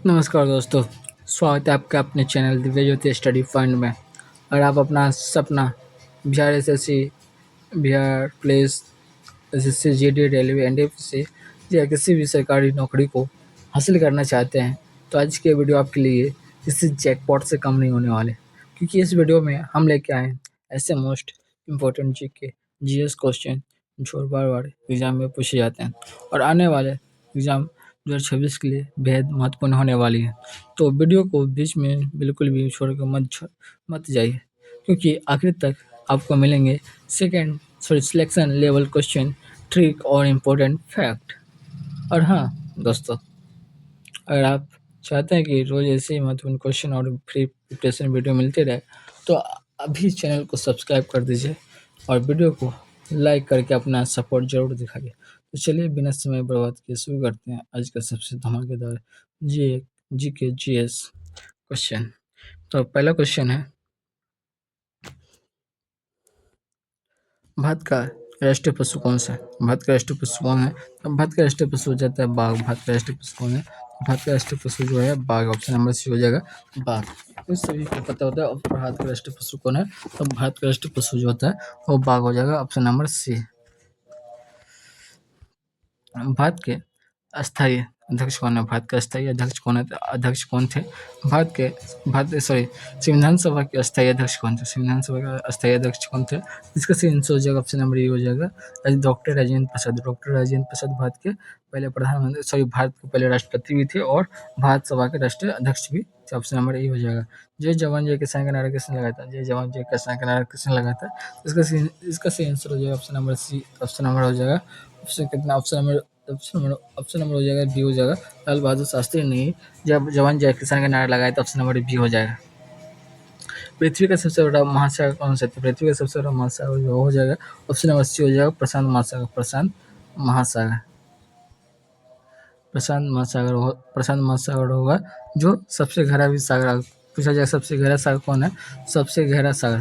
नमस्कार दोस्तों, स्वागत है आपका अपने चैनल दिव्य ज्योति स्टडी फंड में। और आप अपना सपना Bihar SSC, Bihar police, SSC GD, railway, NDFC या किसी भी सरकारी नौकरी को हासिल करना चाहते हैं तो आज के वीडियो आपके लिए किसी जैकपॉट से कम नहीं होने वाले, क्योंकि इस वीडियो में हम लेके आए हैं ऐसे most important GK GS question जो बार एग्जाम में पूछे जाते हैं और आने वाले एग्जाम 2026 के लिए बेहद महत्वपूर्ण होने वाली है। तो वीडियो को बीच में बिल्कुल भी छोड़कर मत जाइए, क्योंकि आखिर तक आपको मिलेंगे सिलेक्शन लेवल क्वेश्चन, ट्रिक और इम्पोर्टेंट फैक्ट। और हाँ दोस्तों, अगर आप चाहते हैं कि रोज़ ऐसे ही महत्वपूर्ण क्वेश्चन और फ्री प्रिपरेशन वीडियो मिलते रहे तो अभी चैनल को सब्सक्राइब कर दीजिए और वीडियो को लाइक करके अपना सपोर्ट जरूर दिखाइए। तो चलिए बिना समय बर्बाद किए शुरू करते हैं आज का सबसे धमाकेदार जी के जीएस क्वेश्चन। तो पहला क्वेश्चन है, भारत का राष्ट्रीय पशु कौन सा है? भारत का राष्ट्रीय पशु कौन है? तो भारत का राष्ट्रीय पशु हो जाता है बाघ। भारत का राष्ट्रीय पशु कौन है? भारत का राष्ट्रीय पशु जो है बाघ। ऑप्शन नंबर सी हो जाएगा बाघ। तो सभी को पता होता है भारत का राष्ट्रीय पशु कौन है, तो भारत का राष्ट्रीय पशु जो होता है वो बाघ हो जाएगा। ऑप्शन नंबर सी। भारत के अस्थायी अध्यक्ष कौन है? भारत का अस्थायी अध्यक्ष कौन है? अध्यक्ष कौन थे? संविधान सभा के अस्थायी अध्यक्ष कौन थे? संविधान सभा के अस्थायी अध्यक्ष कौन थे? इसका सही आंसर हो जाएगा ऑप्शन नंबर ए हो जाएगा डॉक्टर राजेंद्र प्रसाद। डॉक्टर राजेंद्र प्रसाद भारत के पहले भारत के पहले राष्ट्रपति भी थे और भारत सभा के राष्ट्रीय अध्यक्ष भी थे। ऑप्शन नंबर ए हो जाएगा। जय जवान जय किसान का नारा किसने लगाया था? जय जवान जय किसान का नारा किसने लगाया था? इसका सही आंसर हो जाएगा option number C. Option number हो जाएगा ऑप्शन नंबर हो जाएगा बी हो जाएगा लाल बहादुर शास्त्री ने जब जवान जय किसान का नारा लगाया था। ऑप्शन नंबर बी हो जाएगा। पृथ्वी का सबसे बड़ा महासागर कौन सा है? पृथ्वी का सबसे बड़ा महासागर हो जाएगा ऑप्शन नंबर सी हो जाएगा प्रशांत महासागर। प्रशांत महासागर होगा जो सबसे गहरा भी सागर पूछा जाए। सबसे गहरा सागर कौन है? सबसे गहरा सागर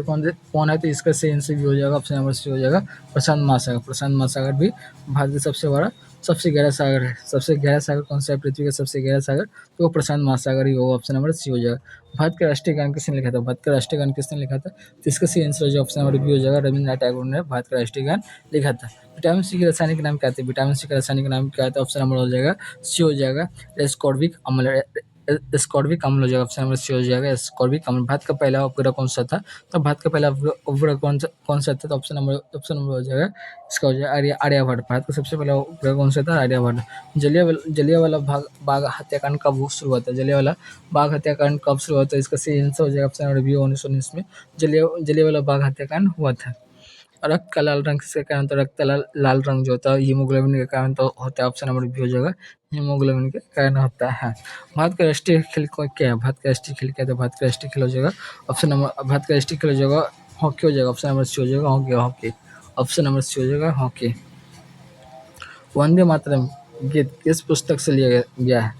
कौन है? तो इसका सही आंसर भी हो जाएगा ऑप्शन नंबर सी हो जाएगा प्रशांत महासागर भी भारत का सबसे गहरा सागर है। सबसे गहरा सागर कौन सा है पृथ्वी का सबसे गहरा सागर? तो वो प्रशांत महासागर ही होगा। ऑप्शन नंबर सी हो जाएगा। भारत का राष्ट्रीय गान किसने लिखा था? भारत का राष्ट्रीय गान किसने लिखा था? तो इसका सही आंसर हो जाएगा ऑप्शन नंबर बी हो जाएगा रविंद्रनाथ टैगोर ने भारत का राष्ट्रीय गान लिखा था। विटामिन सी के रासायनिक नाम क्या थे? विटामिन सी का रासायनिक नाम क्या था? ऑप्शन नंबर हो जाएगा सी हो जाएगा एस्कॉर्बिक अम्ल हो जाएगा। ऑप्शन नंबर सी हो जाएगा एस्कॉर्बिक अम्ल। भारत का पहला उपग्रह कौन सा था? तो भारत का पहला उपग्रह कौन सा था? तो ऑप्शन नंबर हो जाएगा इसका हो जाएगा आर्यभट्ट। भारत का सबसे पहला उपग्रह कौन सा था? आर्यभट्ट। जलियांवाला बाग हत्याकांड कब शुरू हुआ था? जलियांवाला बाग हत्याकांड कब शुरू हुआ था? इसका सही आंसर हो जाएगा ऑप्शन नंबर बी 1919 में जलियांवाला बाग हत्याकांड हुआ था। रक्त का लाल रंग किसके कारण होता है? रक्त लाल रंग जो होता है हीमोग्लोबिन के कारण तो होता है। ऑप्शन नंबर बी हो जाएगा हीमोग्लोबिन के कारण होता है। भारत का राष्ट्रीय खेल क्या है? भारत का राष्ट्रीय खेल क्या था? भारत का राष्ट्रीय खेल हो जाएगा भारत का राष्ट्रीय खेल हो जाएगा हॉकी हो जाएगा। ऑप्शन नंबर सी हो जाएगा हॉकी। ऑप्शन नंबर सी हो जाएगा हॉकी। वंदे मातरम गीत किस पुस्तक से लिया गया है?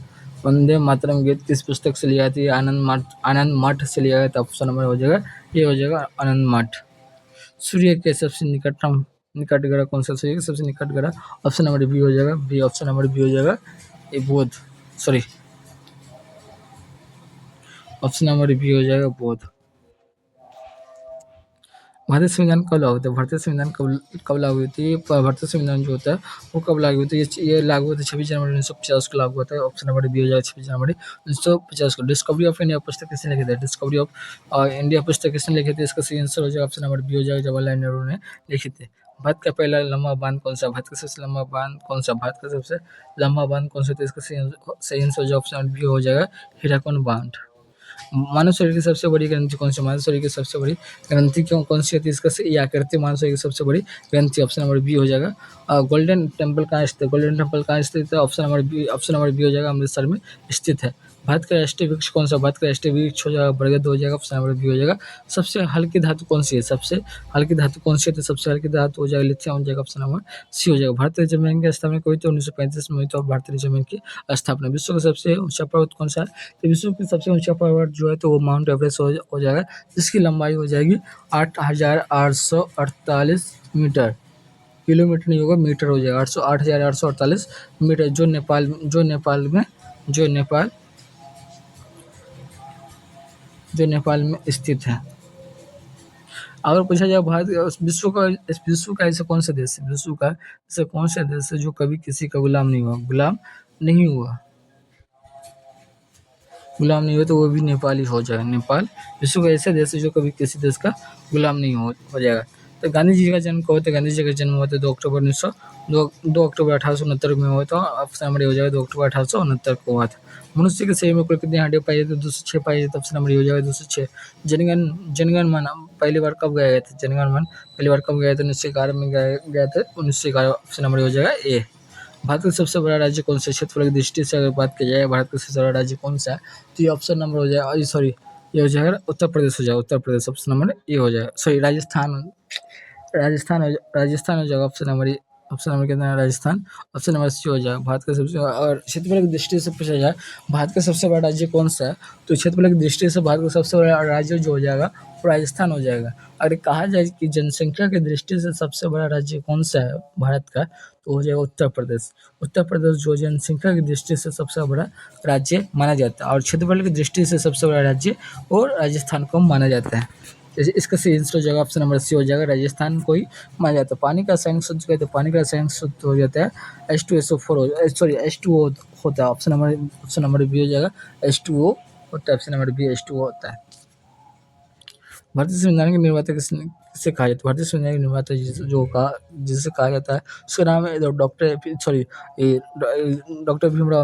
वंदे मातरम गीत किस पुस्तक से लिया गया था? आनंद मठ से लिया गया था। ऑप्शन नंबर हो जाएगा ये हो जाएगा आनंद मठ। सूर्य के सबसे निकट ग्रह कौन सा? सूर्य के सबसे निकट ग्रह ऑप्शन नंबर बी हो जाएगा बी। ऑप्शन नंबर बी हो जाएगा बुध। ऑप्शन नंबर बी हो जाएगा बुध। भारतीय संविधान कब लागू होता है? भारतीय संविधान कब लागू होती है? भारतीय संविधान जो होता है वो कब लागू होता है? ये लागू होता है 26 जनवरी 1950 को लागू होता है। ऑप्शन नंबर बी हो जाएगा 26 जनवरी 1950 को। डिस्कवरी ऑफ इंडिया पुस्तक किसने लिखी थी? डिस्कवरी ऑफ इंडिया पुस्तक किसने लिखी थी? इसका सही आंसर हो जाएगा ऑप्शन नंबर बी हो जाएगा जवाहरलाल नेहरू ने लिखी थी। भारत का पहला लंबा बांध कौन सा? भारत का सबसे लंबा बांध कौन सा? भारत का सबसे लंबा बांध कौन सा? तो इसका सही आंसर हो जाएगा ऑप्शन नंबर बी हो जाएगा हीराकुंड बांध। मानव शरीर की सबसे बड़ी ग्रंथि कौन सी? मानव शरीर की सबसे बड़ी ग्रंथि कौन सी होती है? इसका सही आकृति मानव शरीर की सबसे बड़ी ग्रंथि। ऑप्शन नंबर बी हो जाएगा। गोल्डन टेम्पल कहाँ स्थित है? गोल्डन टेम्पल कहाँ स्थित है? ऑप्शन नंबर बी हो जाएगा अमृतसर में स्थित है। भारत का राष्ट्रीय वृक्ष कौन सा? भारत का राष्ट्रीय वृक्ष हो जाएगा बरगद हो जाएगा। ऑप्शन नंबर बी हो जाएगा। सबसे हल्की धातु कौन सी है? सबसे हल्की धातु कौन सी है? तो सबसे हल्की धातु हो जाएगा लिथियम हो जाएगा। ऑप्शन नंबर सी हो जाएगा। भारतीय रिजर्व बैंक की स्थापना कब हुई थी? 1935 में हुई थी। भारतीय रिजर्व बैंक की स्थापना। विश्व का सबसे ऊंचा पर्वत कौन सा है? तो विश्व की सबसे ऊंचा पर्वत जो है तो वो माउंट एवरेस्ट हो जाएगा, जिसकी लंबाई हो जाएगी 8,848 मीटर। किलोमीटर नहीं होगा, मीटर हो जाएगा। 8,848 मीटर, जो नेपाल में स्थित है। अगर पूछा जाए भारत विश्व का ऐसा कौन सा देश है, विश्व का ऐसा कौन सा देश है जो कभी किसी का गुलाम नहीं हुआ, तो वो भी नेपाल ही हो जाएगा। नेपाल विश्व का ऐसा देश है जो कभी किसी देश का गुलाम नहीं हो जाएगा। तो गांधी जी का जन्म कब हुआ था? गांधी जी का जन्म हुआ था 2 अक्टूबर 1869 में हुआ था। ऑप्शन नंबर हो जाएगा 2 अक्टूबर 1869 को हुआ था। मनुष्य के शरीर में कुल कितनी हड्डियां पाई जाती है? 206 पाई जाती है। ऑप्शन नंबर हो जाएगा 206। जनगण मन पहली बार कब गाया गया था? जनगण मन पहली बार कब गाया था? 1911 में गया था। 1911 ऑप्शन नंबर हो जाएगा ए। भारत का सबसे बड़ा राज्य कौन सा है? क्षेत्रफल की दृष्टि से अगर बात की जाए भारत का सबसे बड़ा राज्य कौन सा है, तो ये ऑप्शन नंबर हो जाएगा, सॉरी ये हो जाएगा उत्तर प्रदेश हो जाएगा। उत्तर प्रदेश ऑप्शन नंबर ये हो जाएगा। सॉरी राजस्थान हो जाएगा। ऑप्शन नंबर कितना है? राजस्थान। ऑप्शन नंबर सी हो जाएगा। भारत का सबसे, और क्षेत्रफल की दृष्टि से पूछा जाए भारत का सबसे बड़ा राज्य कौन सा है, तो क्षेत्रफल की दृष्टि से भारत का सबसे बड़ा राज्य जो हो जाएगा वो राजस्थान हो जाएगा। अगर कहा जाए कि जनसंख्या की दृष्टि से सबसे बड़ा राज्य कौन सा है भारत का, तो हो जाएगा उत्तर प्रदेश। उत्तर प्रदेश जो जनसंख्या की दृष्टि से सबसे बड़ा राज्य माना जाता है, और क्षेत्रफल की दृष्टि से सबसे बड़ा राज्य और राजस्थान को माना जाता है। जैसे इसका सही आंसर हो जाएगा ऑप्शन नंबर सी हो जाएगा, राजस्थान को ही माना जाता है। पानी का रासायनिक सूत्र क्या है? तो पानी का रासायनिक सूत्र हो जाता है H2SO4 सॉरी H2O होता है। ऑप्शन नंबर बी हो जाएगा, H2O होता है। ऑप्शन नंबर बी H2O होता है। भारतीय संविधान के निर्माता किसे कहा जाता है? भारतीय संविधान के निर्माता जिसे कहा जाता है उसका नाम है doctor Bhimrao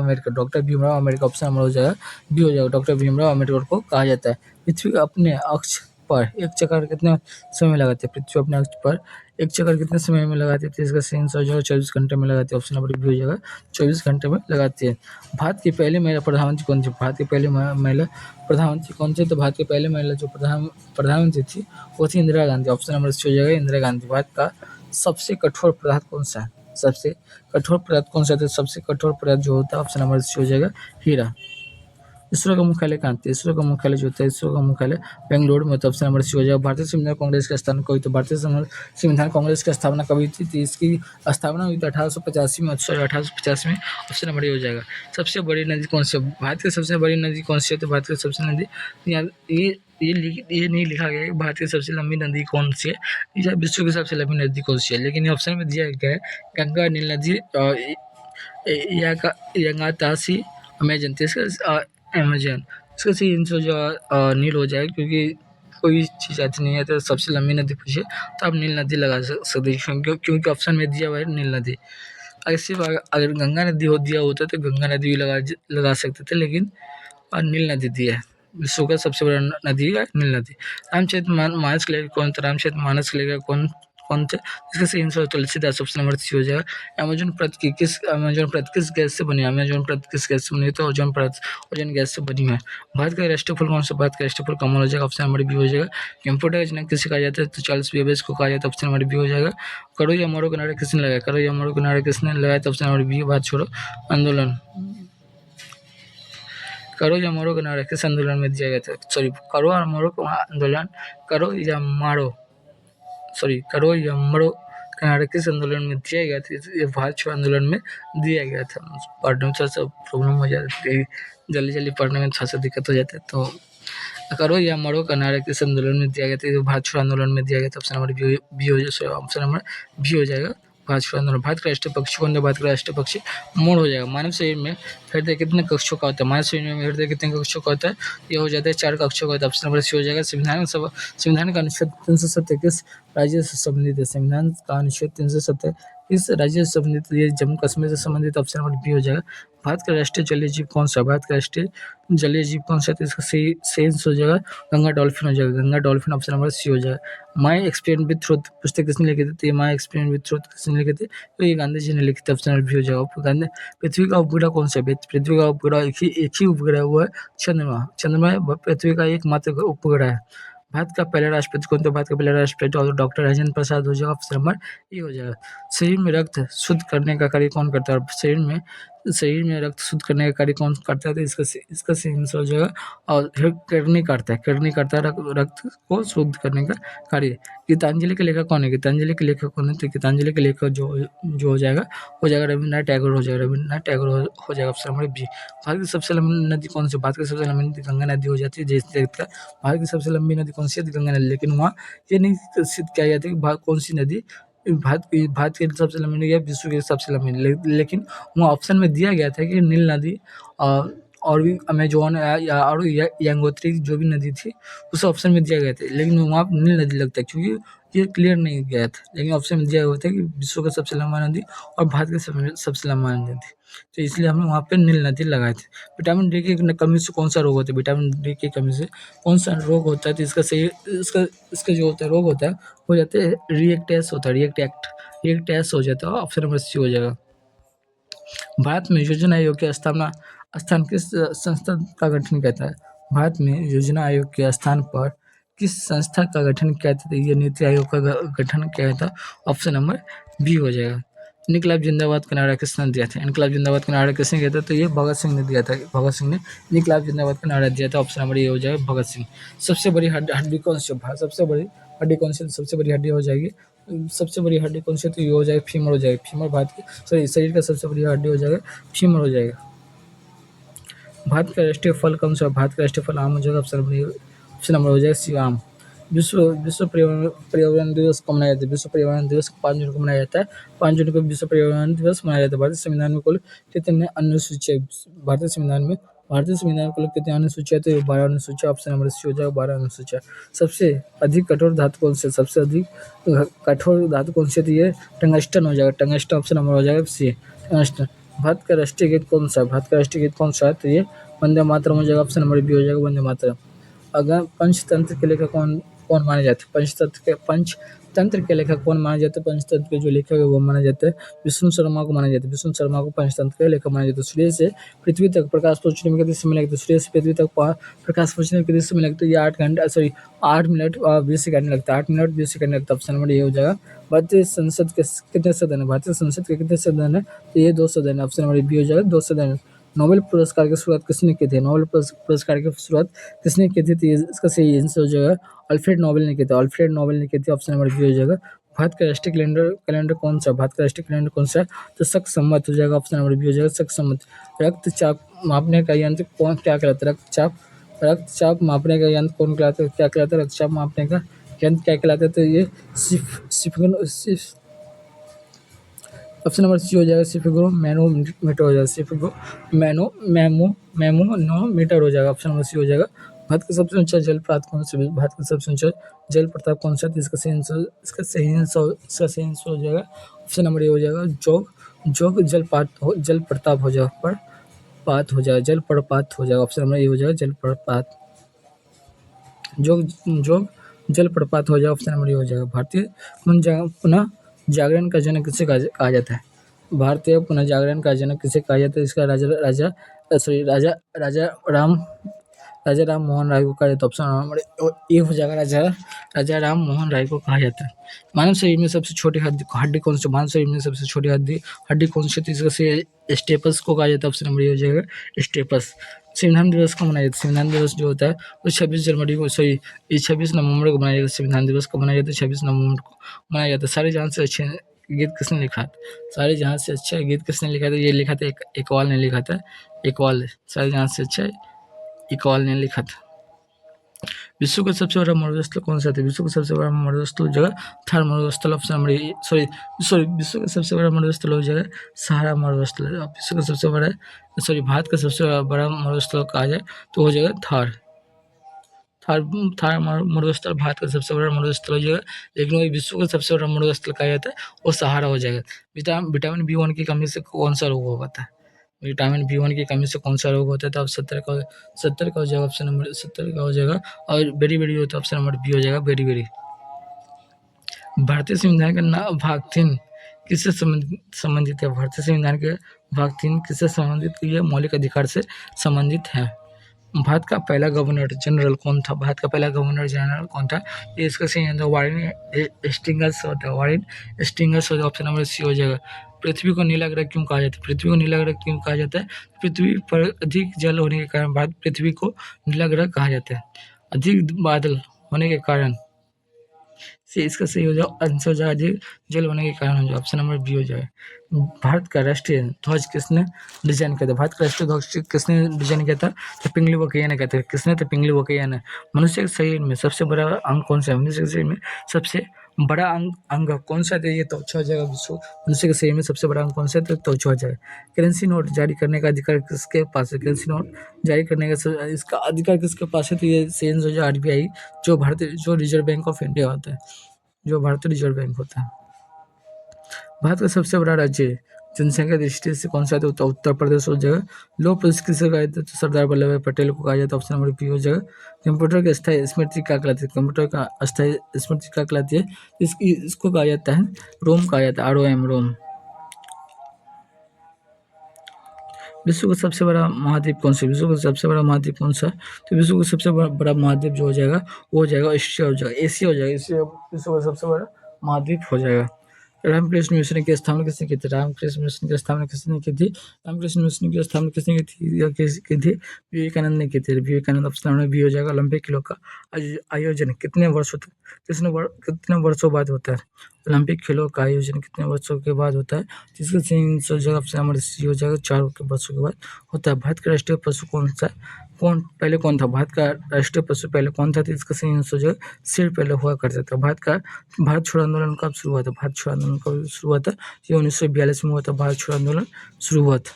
Ambedkar. Option number हो जाएगा बी हो जाएगा, डॉक्टर भीमराव अम्बेडकर को कहा जाता है। पृथ्वी अपने अक्ष पर एक चक्कर कितने समय में लगाते हैं? पृथ्वी अपने अक्ष पर एक चक्कर कितने समय में लगाती है? तो इसका सही आंसर हो जाएगा 24 घंटे में लगाती है। ऑप्शन नंबर बी हो जाएगा, 24 घंटे में लगाती है। भारत की पहली महिला प्रधानमंत्री कौन थी? भारत की पहली महिला प्रधानमंत्री कौन थी? तो भारत की पहली महिला जो प्रधानमंत्री थी वो थी Indira Gandhi. Option number C हो जाएगा, इंदिरा गांधी। भारत का सबसे कठोर पदार्थ कौन सा है? सबसे कठोर पदार्थ कौन सा है? तो सबसे कठोर पदार्थ जो होता है ऑप्शन नंबर सी हो जाएगा, हीरा। इसरो का मुख्यालय कहाँ था? इसरो का मुख्यालय जो होता है, इसरो का मुख्यालय बेंगलुरु में होता है। ऑप्शन नंबर सी हो जाएगा। भारतीय संविधान कांग्रेस का स्थापना कभी? तो भारतीय संविधान कांग्रेस की स्थापना कभी थी? तो इसकी स्थापना हुई थी 1885 में। 1885 में। ऑप्शन नंबर ये हो जाएगा। सबसे बड़ी नदी कौन सी है? भारत की सबसे बड़ी नदी कौन सी है? तो भारत की सबसे नदी ये नहीं लिखा गया है भारत की सबसे लंबी नदी कौन सी है या विश्व की सबसे लंबी नदी कौन सी है, लेकिन ऑप्शन में दिया गया है गंगा, नील नदी, यंगातासी, अमेजन। तो इसका अमेजन इसका सही आंसर जो नील हो जाएगा, क्योंकि कोई चीज़ आती नहीं है तो सबसे लंबी नदी पूछे तो आप नील नदी लगा सकते हैं, क्योंकि ऑप्शन में दिया हुआ है नील नदी। अगर सिर्फ अगर गंगा नदी दिया होता तो गंगा नदी भी लगा सकते थे, लेकिन नील नदी दिया है। विश्व का सबसे बड़ा नदी है नील नदी। रामचरितमानस के लेखक कौन था? रामचरितमानस के लेखक कौन थे? इसका सही answer Tulsidas. Option number C हो जाएगा। अमेजन परत किस गैस से बनी है? अमेजन परत किस गैस से बनी है? तो ओजोन गैस से बनी है। भारत का राष्ट्रीय फल कौन सा? भारत का राष्ट्रीय फल कमल हो जाएगा। ऑप्शन नंबर बी हो जाएगा। कंप्यूटर का जनक किसे कहा जाता है? तो चार्ल्स बेबेज को कहा जाता है। ऑप्शन नंबर बी हो जाएगा। करो या मरो का नारा किसने लगाया? करो या मरो का नारा किसने लगाया? तो ऑप्शन नंबर बी, बात छोड़ो आंदोलन। करो या मरो का नारा किस आंदोलन में दिया गया था? सॉरी, करो और मरो का आंदोलन, करो या मरो का नारा किस आंदोलन में दिया गया था? ये भारत छोड़ो आंदोलन में दिया गया था। पढ़ने में थोड़ा सा प्रॉब्लम हो जाती है, जल्दी पढ़ने में थोड़ा सा दिक्कत हो जाता है। तो करो या मरो का नारा किस आंदोलन में दिया गया था? भारत छोड़ो आंदोलन में दिया गया था। ऑप्शन नंबर बी हो जाएगा। ऑप्शन नंबर बी हो जाएगा, भारत छोड़ो आंदोलन। भारत का राष्ट्रीय पक्षी कौन था? भारत का राष्ट्रीय पक्षी मोर हो जाएगा। मानव शरीर में हृदय कितने कक्षों का होता है? मानव शरीर में हृदय कितने कक्षों का होता है? ये हो जाता है 4 कक्षों का होता है। ऑप्शन नंबर सी हो जाएगा। संविधान का अनुच्छेद 370 किस राज्य से संबंधित है? संविधान का अनुच्छेद 370 किस राज्य से संबंधित है? ये जम्मू कश्मीर से संबंधित। ऑप्शन नंबर बी हो जाएगा। भारत का राष्ट्रीय जलीय जीव कौन सा? भारत का राष्ट्रीय जलीय जीव कौन सा? तो इसका सही आंसर हो जाएगा गंगा डॉल्फिन हो जाएगा। Ganga dolphin option number C हो जाएगा। माई एक्सपीरियंस विद ट्रुथ पुस्तक किसने लिखी थी? तो ये माई एक्सपीरियंस विद ट्रुथ किसने लिखी थी? तो ये गांधी जी ने लिखी थी। ऑप्शन नंबर बी हो जाएगा। पृथ्वी का उपग्रह कौन सा है? पृथ्वी का उपग्रह एक ही उपग्रह हुआ है, चंद्रमा पृथ्वी का एकमात्र उपग्रह है। भारत का पहला राष्ट्रपति कौन था? भारत का पहला राष्ट्रपति डॉक्टर राजेंद्र प्रसाद हो जाएगा। ऑप्शन नंबर ए हो जाएगा। शरीर में रक्त शुद्ध करने का कार्य कौन करता है? शरीर में शरीर में रक्त शुद्ध करने का कार्य कौन करता है? तो इसका सही आंसर हो जाएगा और किडनी करता है। किडनी करता है रक्त को शुद्ध करने का कार्य। गीतांजलि के लेखक कौन है? गीतांजलि के लेखक कौन है? तो गीतांजलि के लेखक जो हो जाएगा रविन्द्रनाथ टैगोर हो जाएगा। रविन्द्रनाथ टैगोर हो जाएगा ऑप्शन नंबर बी। भारत की सबसे लंबी नदी कौन सी? भारत की सबसे लंबी नदी गंगा नदी हो जाती है। जैसे देखता है भारत की सबसे लंबी नदी कौन सी है? गंगा नदी। लेकिन वहाँ ये नहीं सिद्ध किया गया था कि कौन सी नदी भारत की सबसे लंबी नदी या विश्व की सबसे लंबी नदी। लेकिन वहाँ ऑप्शन में दिया गया था कि नील नदी और भी अमेजोन या और यंगोत्री जो भी नदी थी उस ऑप्शन में दिया गया था। लेकिन वहाँ पे नील नदी लगता है क्योंकि ये क्लियर नहीं गया था। लेकिन ऑप्शन में दिया हुआ था कि विश्व का सबसे लंबा नदी और भारत का सबसे लंबा नदी, तो इसलिए हमने वहाँ पे नील नदी लगाए थे। विटामिन डी की कमी से कौन सा रोग होता है? विटामिन डी की कमी से कौन सा रोग होता है? तो इसका जो होता है रोग होता है हो जाता है रिएक्टेस होता है। रिएक्टेस हो जाता है। ऑप्शन नंबर सी हो जाएगा। भारत में योजना आयोग की स्थान किस संस्था का गठन कहता है? भारत में योजना आयोग के स्थान पर किस संस्था का गठन किया था? ये नीति आयोग का गठन किया था। ऑप्शन नंबर बी हो जाएगा। इनकलाब जिंदाबाद का नारा किसने दिया था? इनकलाब जिंदाबाद का नारा किसने दिया था? तो ये भगत सिंह ने दिया था। भगत सिंह ने इनकलाब जिंदाबाद का नारा दिया था। ऑप्शन नंबर ए हो जाएगा भगत सिंह। सबसे बड़ी हड्डी कौन सी? सबसे बड़ी हड्डी कौन सी? सबसे बड़ी हड्डी हो जाएगी सबसे बड़ी हड्डी कौन सी? तो ये हो जाएगा फीमर हो जाएगा। फीमर भारत की सॉरी शरीर का सबसे बड़ी हड्डी हो जाएगा फीमर हो जाएगा। भारत का राष्ट्रीय फल कौन सा? भारत का राष्ट्रीय फल आम हो जाएगा। ऑप्शन नंबर हो जाएगा सी आम। विश्व पर्यावरण दिवस कब मनाया जाता है? विश्व पर्यावरण दिवस 5 जून को मनाया जाता है। 5 जून को विश्व पर्यावरण दिवस मनाया जाता है। भारतीय संविधान में कुल कितने अनुसूचियाँ? भारतीय संविधान में कुल कितने अनुसूचियाँ? तो 12 अनुसूचियाँ। ऑप्शन नंबर सी हो जाएगा 12 अनुसूचियाँ। सबसे अधिक कठोर धातु कौन सी? सबसे अधिक कठोर धातु कौन सी? तो ये टंगस्टन हो जाएगा। टंगस्टन ऑप्शन नंबर हो जाएगा सी टंगस्टन। भारत का राष्ट्रीय गीत कौन सा है? भारत का राष्ट्रीय गीत कौन सा है? तो ये वंदे मातरम हो जाएगा। ऑप्शन नंबर बी हो जाएगा वंदे मातरम। अगर पंचतंत्र के लेखक कौन माने जाते हैं? पंचतंत्र के लेखक कौन माने जाते हैं? पंचतंत्र के जो लेखक है वो माने जाते हैं विष्णु शर्मा को माने जाते हैं। विष्णु शर्मा को पंचतंत्र के लेखक माने जाते हैं। सूर्य से पृथ्वी तक प्रकाश पहुंचने में कितने समय लगता है? सूर्य से पृथ्वी तक प्रकाश पहुंचने में कितने समय लगता है? ये 8 मिनट 20 सेकंड लगता है। 8 मिनट 20 सेकंड लगता है। ऑप्शन नंबर ये हो जाएगा। भारतीय संसद के कितने सदन है? भारतीय संसद के कितने सदन है? तो ये 2 सदन है। ऑप्शन नंबर बी हो जाएगा 2 सदन। नोबेल पुरस्कार की शुरुआत किसने की थी? नोबेल पुरस्कार की शुरुआत किसने की थी? तो इसका सही आंसर हो जाएगा अल्फ्रेड नोबेल ने की थी। अल्फ्रेड नोबेल ने की थी। ऑप्शन नंबर बी हो जाएगा। भारत का राष्ट्रीय कैलेंडर कौन सा? भारत का राष्ट्रीय कैलेंडर कौन सा है? तो शक सम्मत हो जाएगा। ऑप्शन नंबर बी हो जाएगा शक सम्मत। रक्तचाप मापने का यंत्र कौन क्या कहलाता है? रक्तचाप मापने का यंत्र कौन कहलाता है? क्या कहलाता है? रक्तचाप मापने का यंत्र क्या कहलाता है? तो ये ऑप्शन नंबर सी हो जाएगा सिफिगो मैनोमीटर हो जाएगा। सिफिगो मैमोमीटर हो जाएगा। ऑप्शन नंबर सी हो जाएगा। भारत का सबसे ऊंचा जलप्रपात कौन सा? भारत का सबसे ऊंचा जलप्रपात कौन सा? इसका सही आंसर हो जाएगा। ऑप्शन नंबर ए हो जाएगा जोग जलप्रपात हो जाएगा। जलप्रपात हो जाएगा। ऑप्शन नंबर ए हो जाएगा जलप्रपात। जोग जलप्रपात हो जाएगा। ऑप्शन नंबर ए हो जाएगा। भारतीय पुनः जागरण का जनक किसे कहा जाता है? भारतीय पुनः जागरण का जनक किसे कहा जाता है? इसका राजा राम मोहन राय को कहा जाता है। ऑप्शन नंबर ए हो जाएगा राजा राम मोहन राय को कहा जाता है। मानव शरीर में सबसे छोटी हड्डी कौन सी? मानव शरीर में सबसे छोटी हड्डी कौन सी? इसका स्टेपस को कहा जाता है। ऑप्शन नंबर ए हो जाएगा स्टेपस। संविधान दिवस को मनाया जाता है? संविधान दिवस जो होता है वो 26 नवंबर को मनाया जाता है। संविधान दिवस को मनाया जाता है 26 नवंबर को मनाया जाता है। सारे जहां से अच्छे गीत किसने लिखा था? सारे जहां से अच्छा गीत किसने लिखा था? ये लिखा था इकबाल ने लिखा था। इकबाल सारे जहां से अच्छा इकबाल ने लिखा था। विश्व का सबसे बड़ा मरुस्थल कौन सा था? विश्व का सबसे बड़ा मरुस्थल जगह थार मरुस्थल। ऑप्शन नंबर विश्व का सबसे बड़ा मरुस्थल हो जाएगा सहारा मरुस्थल। विश्व का सबसे बड़ा भारत का सबसे बड़ा मरुस्थल कहा जाए तो हो जाएगा थार मरुस्थल भारत का सबसे बड़ा मरुस्थल हो जाएगा। लेकिन वही विश्व का सबसे बड़ा मरुस्थल कहा जाता है वो सहारा हो जाएगा। विटामिन B1 की कमी से कौन सा रोग होता है? विटामिन B1 की कमी से कौन सा रोग होता है? तो अब 70 का हो जाएगा। ऑप्शन नंबर 70 का हो जाएगा। और बेरी बेरी होता है। ऑप्शन नंबर बी हो जाएगा बेरी बेरी। भारतीय संविधान का भाग 3 किससे संबंधित है? भारतीय संविधान के भाग 3 किससे संबंधित? ये मौलिक अधिकार से संबंधित है। भारत का पहला गवर्नर जनरल कौन था? भारत का पहला गवर्नर जनरल कौन था? ये इसका सही आंसर वारेन हेस्टिंग्स होता है। वारेन हेस्टिंग्स होता है। ऑप्शन नंबर सी हो जाएगा। पृथ्वी को नीला ग्रह क्यों कहा जाता है? पृथ्वी को नीला ग्रह क्यों कहा जाता है? पृथ्वी पर अधिक जल होने के कारण भारत पृथ्वी को नीला ग्रह कहा जाता है। अधिक बादल होने के कारण से इसका सही हो जाए आंसर हो जाएगा अधिक जल होने के कारण हो जाए। ऑप्शन नंबर बी हो जाए। भारत का राष्ट्रीय ध्वज किसने डिजाइन किया था? भारत का राष्ट्रीय ध्वज किसने डिजाइन किया था? तो पिंगली वकैया ने कहते हैं। किसने? तो पिंगली वकैया ने। मनुष्य के शरीर में सबसे बड़ा अंग कौन सा है? मनुष्य के शरीर में सबसे बड़ा अंग कौन सा है? ये त्वचा हो जाएगा। मनुष्य के शरीर में सबसे बड़ा अंग कौन सा है? तो त्वचा हो जाएगा। करेंसी नोट जारी करने का अधिकार किसके पास है? करेंसी नोट जारी करने का इसका अधिकार किसके पास है? तो ये सेंस हो जाए आरबीआई, जो रिजर्व बैंक ऑफ इंडिया होता है, जो भारतीय रिजर्व बैंक होता है। भारत का सबसे बड़ा राज्य जनसंख्या दृष्टि से कौन सा है? तो उत्तर प्रदेश हो जाएगा। लौह पुरुष किसे कहा जाता है? तो सरदार वल्लभ भाई पटेल को कहा जाता है। ऑप्शन नंबर बी हो जाएगा। कंप्यूटर की अस्थायी स्मृति क्या कहलाती है? कंप्यूटर का अस्थायी स्मृति क्या कहलाती है? इसको कहा जाता है रोम कहा जाता है। ROM रोम। विश्व का सबसे बड़ा महाद्वीप कौन सा है? विश्व का सबसे बड़ा महाद्वीप कौन सा है? तो विश्व का सबसे बड़ा महाद्वीप जो हो जाएगा वो हो जाएगा एशिया हो जाएगा। एशिया हो जाएगा। एशिया विश्व का सबसे बड़ा महाद्वीप हो जाएगा। रामकृष्ण मिशन की स्थापना किसने की थी? रामकृष्ण मिशन की स्थापना किसने की थी? रामकृष्ण मिशन की स्थापना किसने की थी या की थी? विवेकानंद ने की थी। विवेकानंद। ऑप्शन नंबर बी हो जाएगा। ओलंपिक खेलों का आयोजन कितने वर्षों तक कितने वर्षों बाद होता है? ओलंपिक खेलों का आयोजन कितने वर्षों के बाद होता है? जिसका सही जगह ऑप्शन नंबर सी हो जाएगा। 4 वर्षों के बाद होता है। भारत का राष्ट्रीय पशु कौन सा है? कौन था? भारत का राष्ट्रीय पशु पहले कौन था? तो इसका सही आंसर जो है शेर पहले हुआ करता था। भारत छोड़ो आंदोलन कब शुरू हुआ था? भारत छोड़ो आंदोलन कब शुरू हुआ था? ये 1942 में हुआ था। भारत छोड़ो आंदोलन शुरू हुआ था।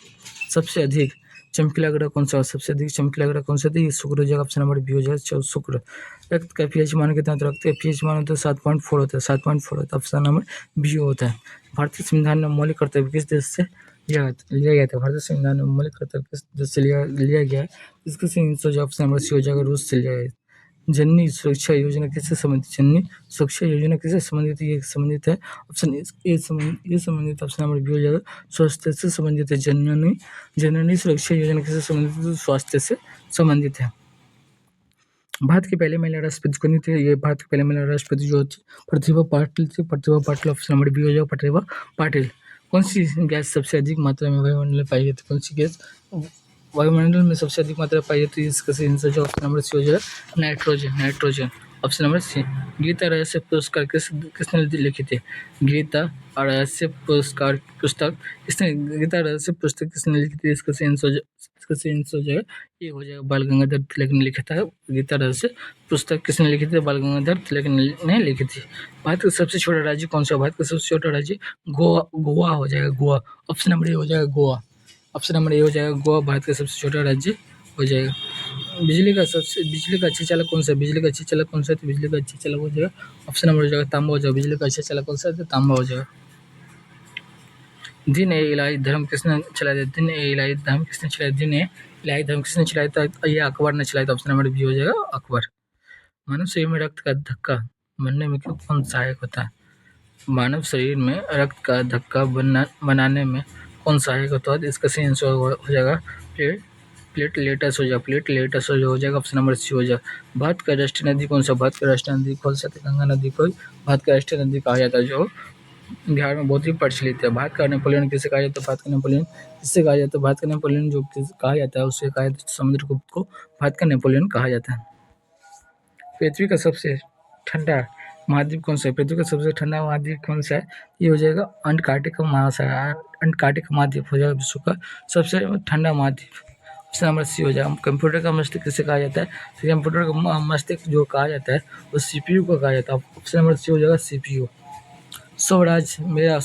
सबसे अधिक चमकीला ग्रह कौन सा? सबसे अधिक चमकीला ग्रह कौन सा था? ये शुक्र हो जाएगा। ऑप्शन नंबर बी हो जाएगा। शुक्र। रक्त का pH मान कितना होता है? रक्त का pH मान होता है 7.4 होता है। 7.4 होता है। ऑप्शन नंबर बी होता है। भारतीय संविधान में मौलिक कर्तव्य किस देश से लिया गया था? भारतीय संविधान में मौलिक कर्तव्य किस देश से लिया गया है? इसका सही आंसर ऑप्शन नंबर सी हो जाएगा। रूस से लिया गया है। जननी सुरक्षा योजना किससे संबंधित? जननी सुरक्षा योजना किससे संबंधित है? ये संबंधित है ऑप्शन ये संबंधित ऑप्शन नंबर बी हो जाएगा। स्वास्थ्य से संबंधित है। जननी सुरक्षा योजना किससे संबंधित है? स्वास्थ्य से संबंधित है। भारत की पहली महिला राष्ट्रपति कौन थी? ये भारत की पहली महिला राष्ट्रपति जो थी प्रतिभा पाटिल थी। Pratibha Patil. Option number B हो जाएगा। प्रतिभा पाटिल। कौन सी गैस सबसे अधिक मात्रा में वायुमंडल में पाई जाती है? कौन सी गैस वायुमंडल में सबसे अधिक मात्रा पाई जाती है? इसका सही आंसर जो ऑप्शन नंबर सी हो जाएगा। Nitrogen. Option number C. Gita Rahasya पुरस्कार किसने लिखी थी? गीता रहस्य पुरस्कार पुस्तक गीता रहस्य पुस्तक किसने लिखी थी? इसका सही आंसर जो है ये हो जाएगा बाल गंगाधर तिलक ने लिखा था। गीता रहस्य पुस्तक किसने लिखी थी? बाल गंगाधर तिलक ने लिखी थी। भारत का सबसे छोटा राज्य कौन सा? भारत का सबसे छोटा राज्य गोवा हो जाएगा। गोवा। ऑप्शन नंबर ए हो जाएगा। गोवा। ऑप्शन नंबर ए हो जाएगा। गोवा भारत का सबसे छोटा राज्य हो जाएगा। बिजली का अच्छा चालक कौन सा है? बिजली का अच्छा चालक कौन सा है? तो बिजली का अच्छा चालक हो जाएगा। ऑप्शन नंबर हो जाएगा तांबा हो जाएगा। बिजली का अच्छा चालक कौन सा है? तो तांबा हो जाएगा। दिन ए इलाही धर्म किसने चलाया था? दिन ए इलाही धर्म किसने चलाया? दिन ए इलाही धर्म किसने चलाया था? ये अकबर ने चलाया था। ऑप्शन नंबर बी हो जाएगा। अकबर। मानव शरीर में रक्त का धक्का बनने में कौन सहायक होता है? मानव शरीर में रक्त का धक्का बनाने में कौन सहायक होता है? इसका सही आंसर हो जाएगा प्लेटलेटस हो जाएगा। प्लेटलेटस हो जाएगा। ऑप्शन नंबर सी हो जाएगा। भारत का राष्ट्रीय नदी कौन सा? भारत का राष्ट्रीय नदी कौन सा? गंगा नदी को भारत का राष्ट्रीय नदी कहा जाता है, जो बिहार में बहुत ही प्रचलित है। भारत का नेपोलियन किसे कहा जाता है? भारत का नेपोलियन किससे कहा जाता है? भारत का नेपोलियन जो कहा जाता है उसे कहा जाता है समुद्रगुप्त को भारत का नेपोलियन कहा जाता है। पृथ्वी का सबसे ठंडा महाद्वीप कौन सा है? पृथ्वी का सबसे ठंडा महाद्वीप कौन सा है? ये हो जाएगा अंटार्कटिका महासागर। अंटार्कटिका महाद्वीप हो जाएगा विश्व का सबसे ठंडा महाद्वीप। ऑप्शन नंबर सी हो जाएगा। कंप्यूटर का मस्तिष्क किसे कहा जाता है? तो कंप्यूटर का मस्तिष्क जो कहा जाता है वो CPU को कहा जाता है। ऑप्शन नंबर सी हो जाएगा। CPU। स्वराज मेरा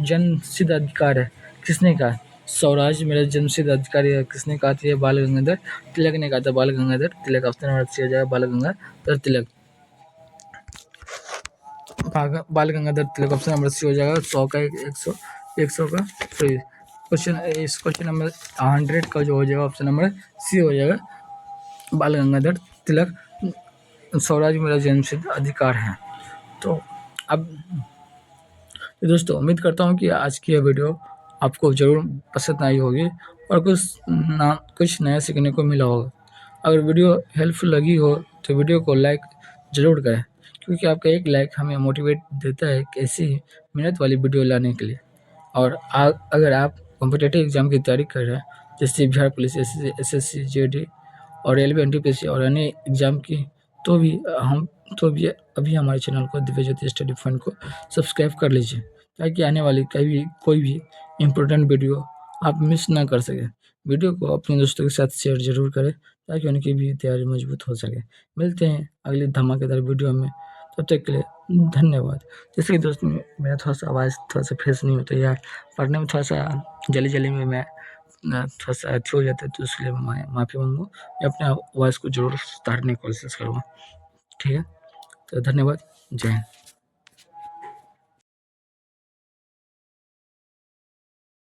जन्मसिद्ध अधिकार है किसने कहा? स्वराज मेरा जन्मसिद्ध अधिकार है किसने कहा था? बाल गंगाधर तिलक ने कहा था। बाल Gangadhar Tilak. Option number C हो जाएगा। बाल गंगाधर तिलक। बाल Gangadhar Tilak. Option number C हो जाएगा। 100 का 100 का क्वेश्चन नंबर 100 का जो हो जाएगा ऑप्शन नंबर सी हो जाएगा। बाल गंगाधर तिलक। स्वराज मेरा जन्मसिद्ध अधिकार है। तो अब दोस्तों उम्मीद करता हूँ कि आज की यह वीडियो आपको ज़रूर पसंद आई होगी और कुछ नया सीखने को मिला होगा। अगर वीडियो हेल्पफुल लगी हो तो वीडियो को लाइक ज़रूर करें, क्योंकि आपका एक लाइक हमें मोटिवेट देता है कि ऐसी मेहनत वाली वीडियो लाने के लिए। और अगर आप कॉम्पिटिटिव एग्ज़ाम की तैयारी कर रहे हैं, जैसे बिहार पुलिस, एसएससी, जेडी और रेलवे एनटीपीसी और अन्य एग्ज़ाम की, तो भी अभी हमारे चैनल को दिव्य ज्योति स्टडी फंड को सब्सक्राइब कर लीजिए, ताकि आने वाली कोई भी इम्पोर्टेंट वीडियो आप मिस ना कर सकें। वीडियो को अपने दोस्तों के साथ शेयर ज़रूर करें, ताकि उनकी भी तैयारी मजबूत हो सके। मिलते हैं अगली धमाकेदार वीडियो में, तब तक के लिए धन्यवाद। जैसे कि दोस्त मेरा थोड़ा-सा आवाज़ थोड़ा-सा फ्रेश नहीं होता यार, पढ़ने में थोड़ा-सा जल्दी-जल्दी में मैं थोड़ा-सा अथी हो जाता है, तो इसलिए मैं माफ़ी माँगूँ। मैं अपना वॉइस को ज़रूर सुधारने की कोशिश करूँगा। ठीक है? तो धन्यवाद। जय हिंद।